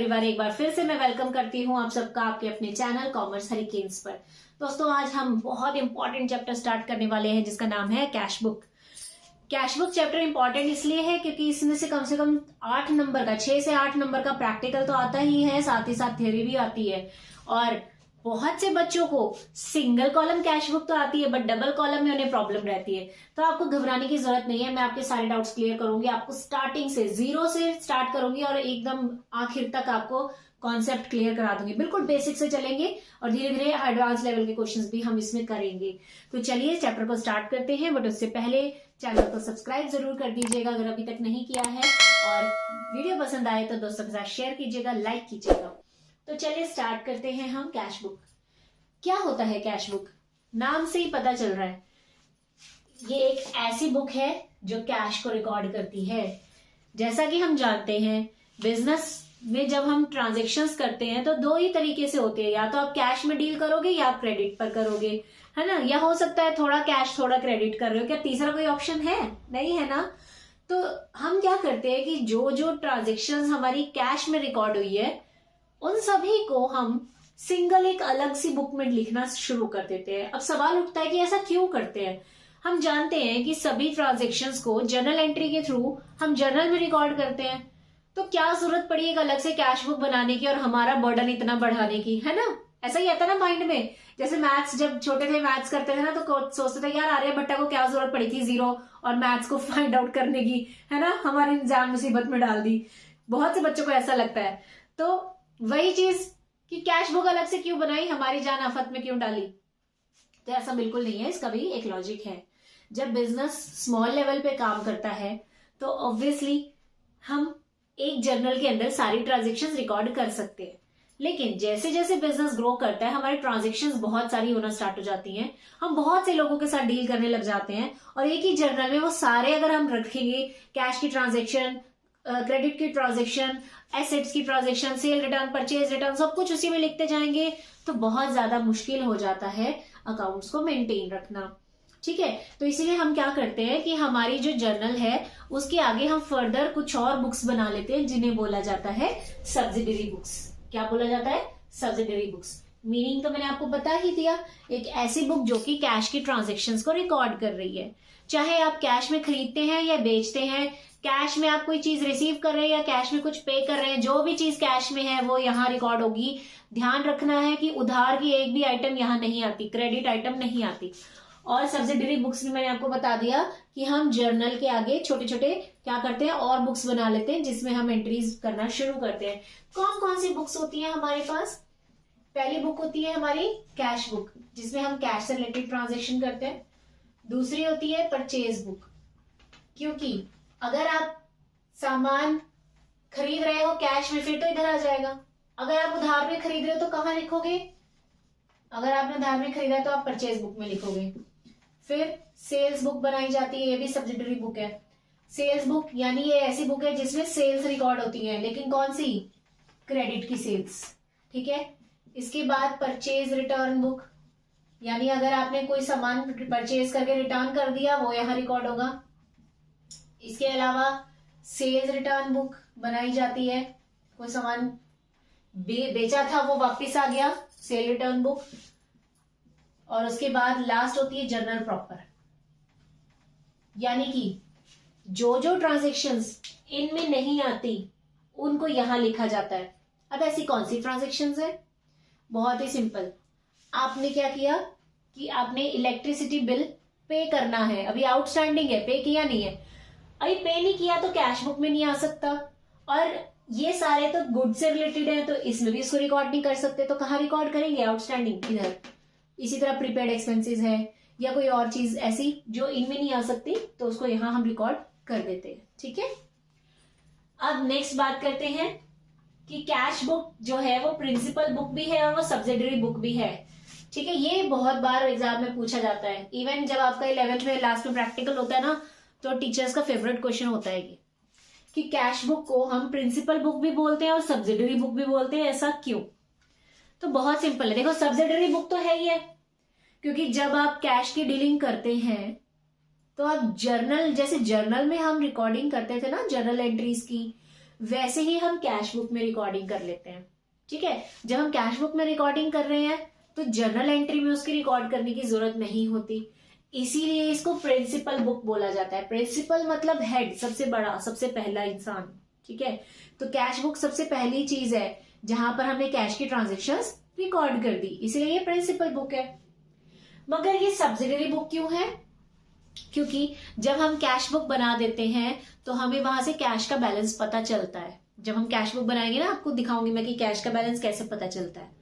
Everyone, एक बार फिर से मैं वेलकम करती हूँ आप सबका आपके अपने चैनल कॉमर्स हरिकेन्स पर। दोस्तों, आज हम बहुत इंपॉर्टेंट चैप्टर स्टार्ट करने वाले हैं जिसका नाम है cash book. Cash book chapter important इसलिए है क्योंकि इसमें से कम 8 नंबर का 6 से 8 नंबर का प्रैक्टिकल तो आता ही है, साथ ही साथ थ्योरी भी आती है। और बहुत से बच्चों को सिंगल कॉलम कैश बुक तो आती है बट डबल कॉलम में उन्हें प्रॉब्लम रहती है। तो आपको घबराने की जरूरत नहीं है, मैं आपके सारे डाउट्स क्लियर करूंगी। आपको स्टार्टिंग से 0 से स्टार्ट करूंगी और एकदम आखिर तक आपको कॉन्सेप्ट क्लियर करा दूंगी। बिल्कुल बेसिक से चलेंगे और धीरे धीरे एडवांस लेवल के क्वेश्चंस भी हम इसमें करेंगे। तो चलिए चैप्टर को स्टार्ट करते हैं, बट उससे पहले चैनल को सब्सक्राइब जरूर कर दीजिएगा अगर अभी तक नहीं किया है, और वीडियो पसंद आए तो दोस्तों के साथ शेयर कीजिएगा, लाइक कीजिएगा। तो चलिए स्टार्ट करते हैं हम कैश बुक। क्या होता है कैश बुक? नाम से ही पता चल रहा है, ये एक ऐसी बुक है जो कैश को रिकॉर्ड करती है। जैसा कि हम जानते हैं बिजनेस में जब हम ट्रांजेक्शन्स करते हैं तो 2 ही तरीके से होते हैं, या तो आप कैश में डील करोगे या आप क्रेडिट पर करोगे, है ना। या हो सकता है थोड़ा कैश थोड़ा क्रेडिट कर रहे हो, क्या तीसरा कोई ऑप्शन है? नहीं है ना। तो हम क्या करते हैं कि जो जो ट्रांजेक्शन्स हमारी कैश में रिकॉर्ड हुई है उन सभी को हम सिंगल एक अलग सी बुक में लिखना शुरू कर देते हैं। अब सवाल उठता है कि ऐसा क्यों करते हैं। हम जानते हैं कि सभी ट्रांजैक्शंस को जर्नल एंट्री के थ्रू हम जर्नल में रिकॉर्ड करते हैं, तो क्या जरूरत पड़ी एक अलग से कैश बुक बनाने की और हमारा बर्डन इतना बढ़ाने की, है ना। ऐसा ही आता है ना माइंड में। जैसे मैथ्स, जब छोटे थे मैथ्स करते थे ना तो सोचते थे यार आर्यभट्टा को क्या जरूरत पड़ी थी जीरो और मैथ्स को फाइंड आउट करने की, है ना। हमारी जान मुसीबत में डाल दी। बहुत से बच्चों को ऐसा लगता है। तो वही चीज कि कैश बुक अलग से क्यों बनाई, हमारी जान आफत में क्यों डाली। तो ऐसा बिल्कुल नहीं है, इसका भी एक लॉजिक है। जब बिजनेस स्मॉल लेवल पे काम करता है तो ऑब्वियसली हम एक जर्नल के अंदर सारी ट्रांजेक्शन्स रिकॉर्ड कर सकते हैं, लेकिन जैसे जैसे बिजनेस ग्रो करता है हमारी ट्रांजेक्शन्स बहुत सारी होना स्टार्ट हो जाती हैं। हम बहुत से लोगों के साथ डील करने लग जाते हैं और एक ही जर्नल में वो सारे अगर हम रखेंगे, कैश की ट्रांजेक्शन, क्रेडिट की ट्रांजेक्शन, एसेट्स की transaction, cell return, purchase return, सब कुछ उसी में लिखते जाएंगे तो बहुत ज्यादा मुश्किल हो जाता है अकाउंट्स को मेंटेन रखना। ठीक है, तो इसीलिए हम क्या करते हैं कि हमारी जो जर्नल है उसके आगे हम फर्दर कुछ और बुक्स बना लेते हैं जिन्हें बोला जाता है सब्सिडरी बुक्स। क्या बोला जाता है? Subsidiary books. मीनिंग तो मैंने आपको बता ही दिया, एक ऐसी बुक जो कि कैश की ट्रांजेक्शन्स को रिकॉर्ड कर रही है। चाहे आप कैश में खरीदते हैं या बेचते हैं, कैश में आप कोई चीज रिसीव कर रहे हैं या कैश में कुछ पे कर रहे हैं, जो भी चीज कैश में है वो यहाँ रिकॉर्ड होगी। ध्यान रखना है कि उधार की एक भी आइटम यहाँ नहीं आती, क्रेडिट आइटम नहीं आती। और सब्सिडरी बुक्स भी मैंने आपको बता दिया कि हम जर्नल के आगे छोटे छोटे क्या करते हैं और बुक्स बना लेते हैं जिसमें हम एंट्रीज करना शुरू करते हैं। कौन कौन सी बुक्स होती है हमारे पास? पहली बुक होती है हमारी कैश बुक जिसमें हम कैश से रिलेटेड ट्रांजेक्शन करते हैं। दूसरी होती है परचेज बुक, क्योंकि अगर आप सामान खरीद रहे हो कैश में फिर तो इधर आ जाएगा। अगर आप उधार में खरीद रहे हो तो कहाँ लिखोगे? अगर आपने उधार में खरीदा तो आप परचेज बुक में लिखोगे। फिर सेल्स बुक बनाई जाती है, ये भी सब्सिडरी बुक है। सेल्स बुक यानी ये ऐसी बुक है जिसमें सेल्स रिकॉर्ड होती है, लेकिन कौन सी? क्रेडिट की सेल्स। ठीक है। इसके बाद परचेज रिटर्न बुक, यानी अगर आपने कोई सामान परचेज करके रिटर्न कर दिया वो यहाँ रिकॉर्ड होगा। इसके अलावा सेल्स रिटर्न बुक बनाई जाती है, कोई सामान बेचा था वो वापस आ गया, सेल रिटर्न बुक। और उसके बाद लास्ट होती है जर्नल प्रॉपर, यानी कि जो जो ट्रांजेक्शन्स इनमें नहीं आती उनको यहां लिखा जाता है। अब ऐसी कौन सी ट्रांजेक्शन्स है? बहुत ही सिंपल। आपने क्या किया कि आपने इलेक्ट्रिसिटी बिल पे करना है, अभी आउटस्टैंडिंग है, पे किया नहीं है। अभी पे नहीं किया तो कैश बुक में नहीं आ सकता, और ये सारे तो गुड से रिलेटेड है तो इसमें भी इसको रिकॉर्ड नहीं कर सकते, तो कहाँ रिकॉर्ड करेंगे? आउटस्टैंडिंग, इधर। इसी तरह प्रीपेड एक्सपेंसेस है या कोई और चीज ऐसी जो इनमें नहीं आ सकती तो उसको यहां हम रिकॉर्ड कर देते हैं। ठीक है। अब नेक्स्ट बात करते हैं कि कैश बुक जो है वो प्रिंसिपल बुक भी है और वो सब्सिडरी बुक भी है। ठीक है, ये बहुत बार एग्जाम में पूछा जाता है। इवन जब आपका 11th में लास्ट में प्रैक्टिकल होता है ना तो टीचर्स का फेवरेट क्वेश्चन होता है कि कैश बुक को हम प्रिंसिपल बुक भी बोलते हैं और सब्सिडरी बुक भी बोलते हैं, ऐसा क्यों? तो बहुत सिंपल है। देखो, सब्सिडरी बुक तो है ही है क्योंकि जब आप कैश की डीलिंग करते हैं तो आप जर्नल, जैसे जर्नल में हम रिकॉर्डिंग करते थे ना जर्नल एंट्रीज की, वैसे ही हम कैश बुक में रिकॉर्डिंग कर लेते हैं। ठीक है, जब हम कैश बुक में रिकॉर्डिंग कर रहे हैं तो जर्नल एंट्री में उसकी रिकॉर्ड करने की जरूरत नहीं होती, इसीलिए इसको प्रिंसिपल बुक बोला जाता है। प्रिंसिपल मतलब हेड, सबसे बड़ा, सबसे पहला इंसान। ठीक है, तो कैश बुक सबसे पहली चीज है जहां पर हमने कैश की ट्रांजेक्शंस रिकॉर्ड कर दी, इसलिए ये प्रिंसिपल बुक है। मगर ये सब्सिडरी बुक क्यों है? क्योंकि जब हम कैश बुक बना देते हैं तो हमें वहां से कैश का बैलेंस पता चलता है। जब हम कैश बुक बनाएंगे ना, आपको दिखाऊंगी मैं कि कैश का बैलेंस कैसे पता चलता है।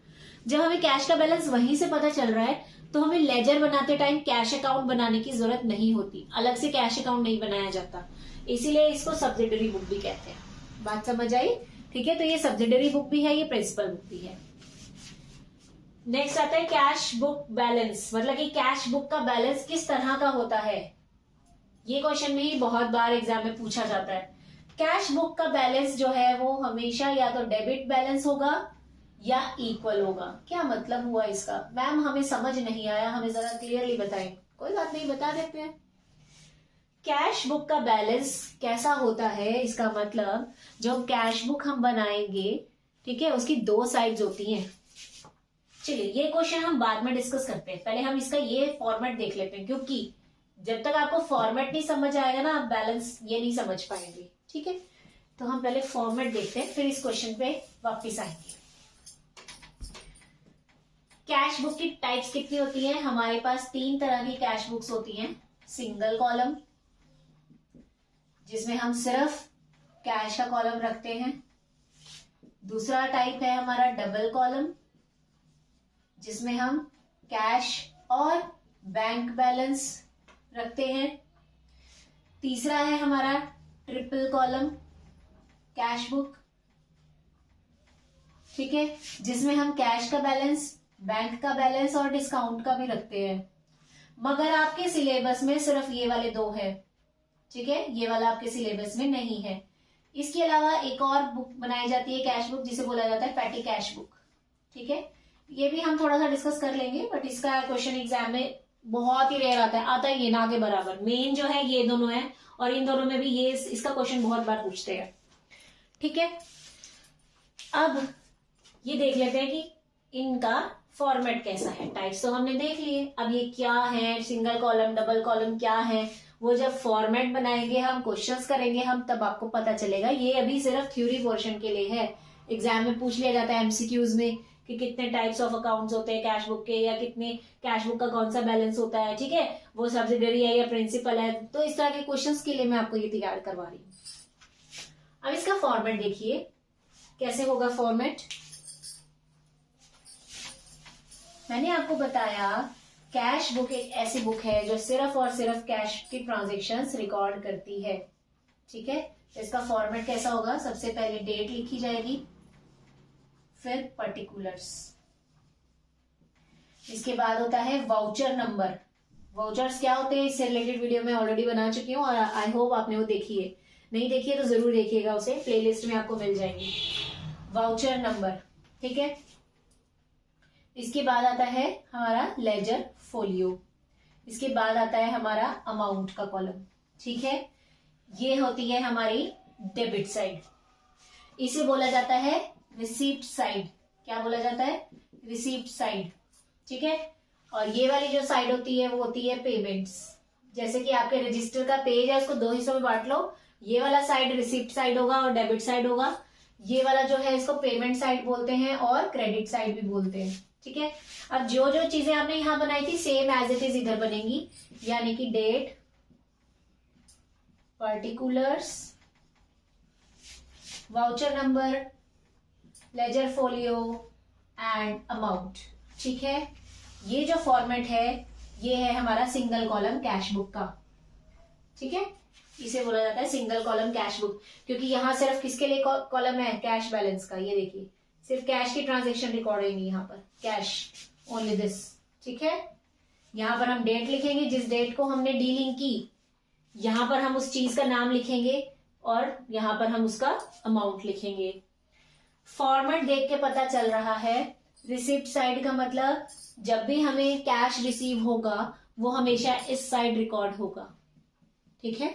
जब हमें कैश का बैलेंस वहीं से पता चल रहा है तो हमें लेजर बनाते टाइम कैश अकाउंट बनाने की जरूरत नहीं होती, अलग से कैश अकाउंट नहीं बनाया जाता, इसीलिए इसको सब्सिडरी बुक भी कहते हैं। बात समझ आई? ठीक है, तो ये सब्सिडरी बुक भी है, ये प्रिंसिपल बुक भी है। नेक्स्ट आता है कैश बुक बैलेंस, मतलब कि कैश बुक का बैलेंस किस तरह का होता है। ये क्वेश्चन में ही बहुत बार एग्जाम में पूछा जाता है। कैश बुक का बैलेंस जो है वो हमेशा या तो डेबिट बैलेंस होगा या इक्वल होगा। क्या मतलब हुआ इसका? मैम हमें समझ नहीं आया, हमें जरा क्लियरली बताएं। कोई बात नहीं, बता देते हैं। कैश बुक का बैलेंस कैसा होता है, इसका मतलब जो कैश बुक हम बनाएंगे, ठीक है, उसकी दो साइड्स होती हैं। चलिए ये क्वेश्चन हम बाद में डिस्कस करते हैं, पहले हम इसका ये फॉर्मेट देख लेते हैं, क्योंकि जब तक आपको फॉर्मेट नहीं समझ आएगा ना, आप बैलेंस ये नहीं समझ पाएंगे। ठीक है, तो हम पहले फॉर्मेट देखते हैं, फिर इस क्वेश्चन पे वापस आएंगे। कैश बुक की टाइप्स कितनी होती है? हमारे पास 3 तरह की कैश बुक्स होती हैं। सिंगल कॉलम, जिसमें हम सिर्फ कैश का कॉलम रखते हैं। दूसरा टाइप है हमारा डबल कॉलम, जिसमें हम कैश और बैंक बैलेंस रखते हैं। तीसरा है हमारा ट्रिपल कॉलम कैश बुक, ठीक है, जिसमें हम कैश का बैलेंस, बैंक का बैलेंस और डिस्काउंट का भी रखते हैं। मगर आपके सिलेबस में सिर्फ ये वाले 2 है। ठीक है, ये वाला आपके सिलेबस में नहीं है। इसके अलावा एक और बुक बनाई जाती है कैश बुक, जिसे बोला जाता है पैटी कैश बुक। ठीक है, ये भी हम थोड़ा सा डिस्कस कर लेंगे, बट इसका क्वेश्चन एग्जाम में बहुत ही रेयर आता है ये ना के बराबर। मेन जो है ये दोनों है, और इन दोनों में भी ये इसका क्वेश्चन बहुत बार पूछते हैं। ठीक है, अब ये देख लेते हैं कि इनका फॉर्मेट कैसा है। टाइप्स तो हमने देख लिए, अब ये क्या है, सिंगल कॉलम डबल कॉलम क्या है, वो जब फॉर्मेट बनाएंगे, हम क्वेश्चंस करेंगे हम, तब आपको पता चलेगा। ये अभी सिर्फ थ्योरी पोर्शन के लिए है। एग्जाम में पूछ लिया जाता है एमसीक्यूज में कि कितने टाइप्स ऑफ अकाउंट्स होते हैं कैश बुक के, या कितने कैश बुक का कौन सा बैलेंस होता है, ठीक है, वो सब्सिडरी है या प्रिंसिपल है। तो इस तरह के क्वेश्चंस के लिए मैं आपको ये तैयार करवा रही हूँ। अब इसका फॉर्मेट देखिए कैसे होगा फॉर्मेट। मैंने आपको बताया कैश बुक एक ऐसी बुक है जो सिर्फ और सिर्फ कैश की ट्रांजेक्शन्स रिकॉर्ड करती है। ठीक है, तो इसका फॉर्मेट कैसा होगा? सबसे पहले डेट लिखी जाएगी, फिर पर्टिकुलर्स, इसके बाद होता है वाउचर नंबर। वाउचर्स क्या होते हैं, इससे रिलेटेड वीडियो मैं ऑलरेडी बना चुकी हूँ, और आई होप आपने वो देखी है। नहीं देखी है तो जरूर देखिएगा, उसे प्लेलिस्ट में आपको मिल जाएंगी। वाउचर नंबर, ठीक है। इसके बाद आता है हमारा लेजर फोलियो, इसके बाद आता है हमारा अमाउंट का कॉलम। ठीक है, ये होती है हमारी डेबिट साइड, इसे बोला जाता है रिसीप्ट साइड। क्या बोला जाता है? Receipt side. ठीक है, और ये वाली जो साइड होती है वो होती है पेमेंट्स। जैसे कि आपके रजिस्टर का पेज है, उसको 2 हिस्सों में बांट लो, ये वाला साइड रिसीप्ट साइड होगा और डेबिट साइड होगा। ये वाला जो है इसको पेमेंट साइड बोलते हैं और क्रेडिट साइड भी बोलते हैं। ठीक है, अब जो जो चीजें आपने यहां बनाई थी सेम एज इट इज इधर बनेंगी, यानी कि date, particulars, voucher number, ledger folio and amount. ठीक है, ये जो फॉर्मेट है ये है हमारा सिंगल कॉलम कैश बुक का। ठीक है, इसे बोला जाता है सिंगल कॉलम कैश बुक, क्योंकि यहां सिर्फ किसके लिए कॉलम है? कैश बैलेंस का। ये देखिए सिर्फ कैश की ट्रांजेक्शन रिकॉर्ड होंगी यहाँ पर, कैश ओनली दिस। ठीक है, यहाँ पर हम डेट लिखेंगे, जिस डेट को हमने डीलिंग की, यहाँ पर हम उस चीज का नाम लिखेंगे और यहाँ पर हम उसका अमाउंट लिखेंगे। फॉर्मेट देख के पता चल रहा है, रिसिप्ट साइड का मतलब जब भी हमें कैश रिसीव होगा वो हमेशा इस साइड रिकॉर्ड होगा। ठीक है,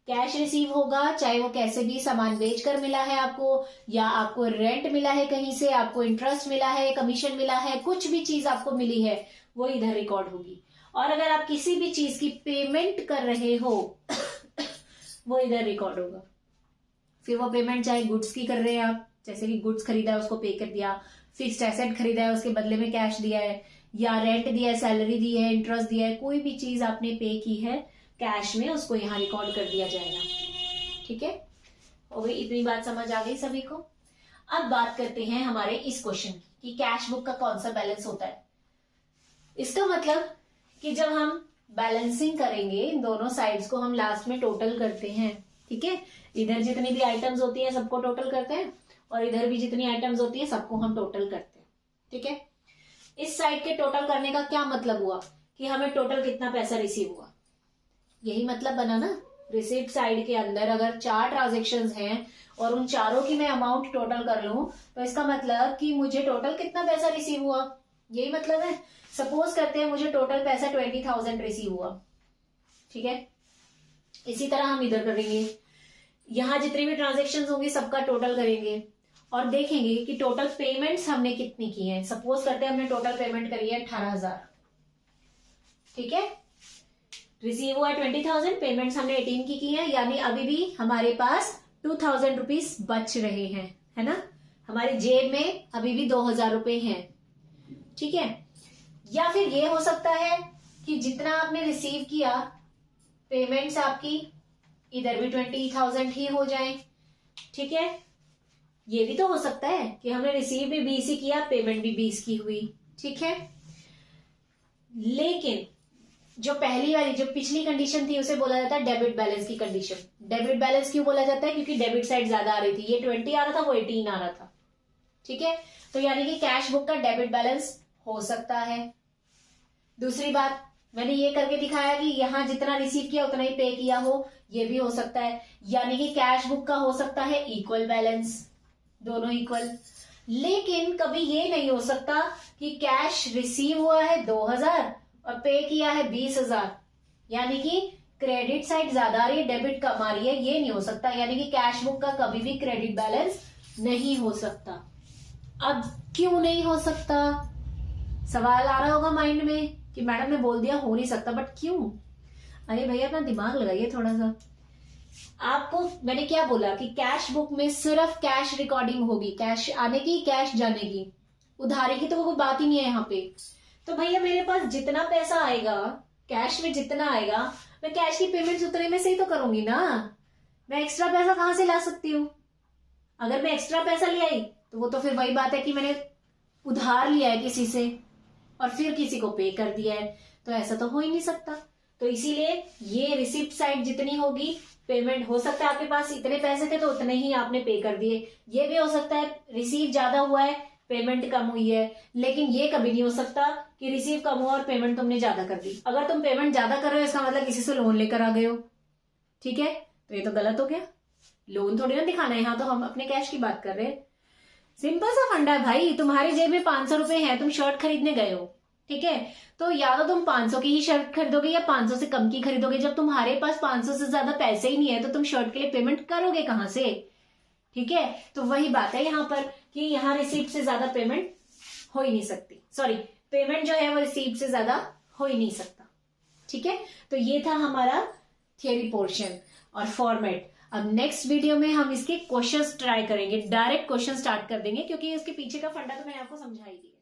कैश रिसीव होगा, चाहे वो कैसे भी सामान बेचकर मिला है आपको, या आपको रेंट मिला है कहीं से, आपको इंटरेस्ट मिला है, कमीशन मिला है, कुछ भी चीज आपको मिली है वो इधर रिकॉर्ड होगी। और अगर आप किसी भी चीज की पेमेंट कर रहे हो वो इधर रिकॉर्ड होगा। फिर वो पेमेंट चाहे गुड्स की कर रहे हैं आप, जैसे कि गुड्स खरीदा है उसको पे कर दिया, फिक्स्ड एसेट खरीदा है उसके बदले में कैश दिया है, या रेंट दिया है, सैलरी दी है, इंटरेस्ट दिया है, कोई भी चीज आपने पे की है कैश में, उसको यहाँ रिकॉर्ड कर दिया जाएगा। ठीक है, हो गई, इतनी बात समझ आ गई सभी को। अब बात करते हैं हमारे इस क्वेश्चन की कि कैश बुक का कौन सा बैलेंस होता है। इसका मतलब कि जब हम बैलेंसिंग करेंगे इन दोनों साइड्स को हम लास्ट में टोटल करते हैं। ठीक है, इधर जितनी भी आइटम्स होती है सबको टोटल करते हैं और इधर भी जितनी आइटम्स होती है सबको हम टोटल करते हैं। ठीक है, इस साइड के टोटल करने का क्या मतलब हुआ कि हमें टोटल कितना पैसा रिसीव हुआ, यही मतलब बना ना। रिसीप्ट साइड के अंदर अगर 4 ट्रांजेक्शंस हैं और उन चारों की मैं अमाउंट टोटल कर लूं तो इसका मतलब कि मुझे टोटल कितना पैसा रिसीव हुआ, यही मतलब है। सपोज करते हैं मुझे टोटल पैसा 20,000 रिसीव हुआ। ठीक है, इसी तरह हम इधर करेंगे, यहां जितनी भी ट्रांजेक्शंस होंगी सबका टोटल करेंगे और देखेंगे कि टोटल पेमेंट्स हमने कितनी की हैं। सपोज करते हैं हमने टोटल पेमेंट करी है 18,000। ठीक है, रिसीव हुआ 20,000, पेमेंट्स हमने 18 की है, यानी अभी भी हमारे पास 2,000 रुपीज बच रहे हैं, है ना। हमारी जेब में अभी भी 2,000 रुपए हैं। ठीक है, या फिर ये हो सकता है कि जितना आपने रिसीव किया पेमेंट्स आपकी इधर भी 20,000 ही हो जाए। ठीक है, ये भी तो हो सकता है कि हमने रिसीव भी 20 ही किया, पेमेंट भी 20 की हुई। ठीक है, लेकिन जो पहली वाली जो पिछली कंडीशन थी उसे बोला जाता है डेबिट बैलेंस की कंडीशन। डेबिट बैलेंस क्यों बोला जाता है, क्योंकि डेबिट साइड ज्यादा आ रही थी, ये 20 आ रहा था वो 18 आ रहा था। ठीक है, तो यानी कि कैश बुक का डेबिट बैलेंस हो सकता है। दूसरी बात मैंने ये करके दिखाया कि यहां जितना रिसीव किया उतना ही पे किया हो, ये भी हो सकता है। यानी कि कैश बुक का हो सकता है इक्वल बैलेंस, दोनों इक्वल। लेकिन कभी ये नहीं हो सकता कि कैश रिसीव हुआ है 2,000 और पे किया है 20,000, यानी कि क्रेडिट साइड ज्यादा आ रही है डेबिट कम आ रही है, ये नहीं हो सकता। यानी कि कैश बुक का कभी भी क्रेडिट बैलेंस नहीं हो सकता। अब क्यों नहीं हो सकता, सवाल आ रहा होगा माइंड में कि मैडम ने बोल दिया हो नहीं सकता, बट क्यों। अरे भैया अपना दिमाग लगाइए थोड़ा सा। आपको मैंने क्या बोला कि कैश बुक में सिर्फ कैश रिकॉर्डिंग होगी, कैश आने की कैश जाने की, उधारी की तो कोई बात ही नहीं है यहाँ पे। तो भैया मेरे पास जितना पैसा आएगा कैश में जितना आएगा मैं कैश की पेमेंट उतने में से ही तो करूंगी ना। मैं एक्स्ट्रा पैसा कहां से ला सकती हूँ। अगर मैं एक्स्ट्रा पैसा ले आई तो वो तो फिर वही बात है कि मैंने उधार लिया है किसी से और फिर किसी को पे कर दिया है, तो ऐसा तो हो ही नहीं सकता। तो इसीलिए ये रिसिप्ट साइड जितनी होगी पेमेंट, हो सकता है आपके पास इतने पैसे थे तो उतने ही आपने पे कर दिए। ये भी हो सकता है रिसीव ज्यादा हुआ है पेमेंट कम हुई है, लेकिन ये कभी नहीं हो सकता कि रिसीव कम हुआ और पेमेंट तुमने ज्यादा कर दी। अगर तुम पेमेंट ज्यादा कर रहे हो इसका मतलब किसी से लोन लेकर आ गए हो। ठीक है, तो ये तो गलत हो गया। लोन थोड़ी ना दिखाना है, यहाँ तो हम अपने कैश की बात कर रहे हैं। सिंपल सा फंडा है भाई। तुम्हारी जेब में 500 रुपए है, तुम शर्ट खरीदने गए हो, ठीक है, तो या तो तुम 500 की ही शर्ट खरीदोगे या 500 से कम की खरीदोगे। जब तुम्हारे पास 500 से ज्यादा पैसे ही नहीं है तो तुम शर्ट के लिए पेमेंट करोगे कहां से। ठीक है, तो वही बात है यहाँ पर कि यहाँ रिसीप्ट से ज्यादा पेमेंट हो ही नहीं सकती, सॉरी पेमेंट जो है वो रिसीप्ट से ज्यादा हो ही नहीं सकता। ठीक है, तो ये था हमारा थियरी पोर्शन और फॉर्मेट। अब नेक्स्ट वीडियो में हम इसके क्वेश्चंस ट्राई करेंगे, डायरेक्ट क्वेश्चन स्टार्ट कर देंगे क्योंकि इसके पीछे का फंडा तो मैंने आपको समझा ही दिया।